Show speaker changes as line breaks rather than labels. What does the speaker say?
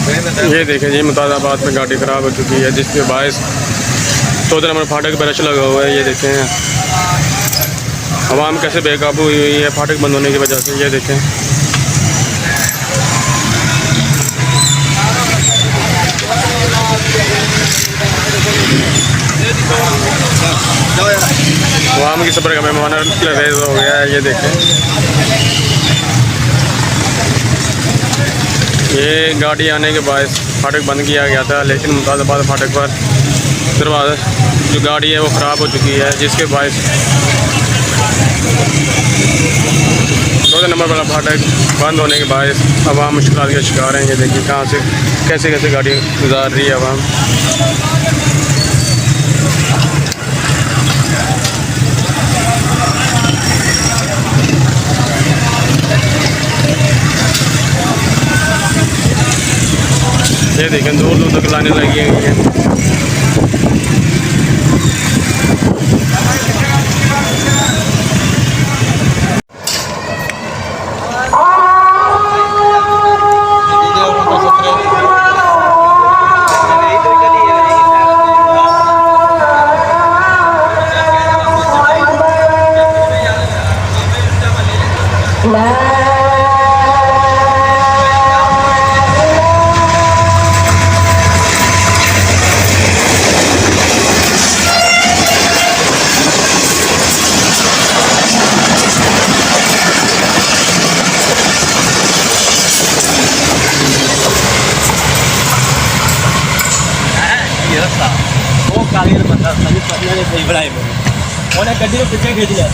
ये देखें जी, मुतादाबाद में गाड़ी ख़राब हो चुकी है, जिसके बायस 14 नंबर फाटक पर रश लगा हुआ है। ये देखें आवाम कैसे बेकाबू हुई हुई है फाटक बंद होने की वजह से। ये देखें आवाम की सब्र का पैमाना लबरेज हो गया है। ये देखें ये गाड़ी आने के बाद फाटक बंद किया गया था, लेकिन मुतादाबाद फाटक पर दरवाज़ा जो गाड़ी है वो ख़राब हो चुकी है, जिसके बायस 14 नंबर वाला फाटक बंद होने के बाद आवाम मुश्किल के शिकार हैं। ये देखिए कहाँ से कैसे कैसे गाड़ी गुजार रही है आवाम। ये देखें दूर दूर तक लाने लगी हुई हैं।
वो कागज बंदा सही बनाए उन्हें गड्डी को पीछे खींच लिया।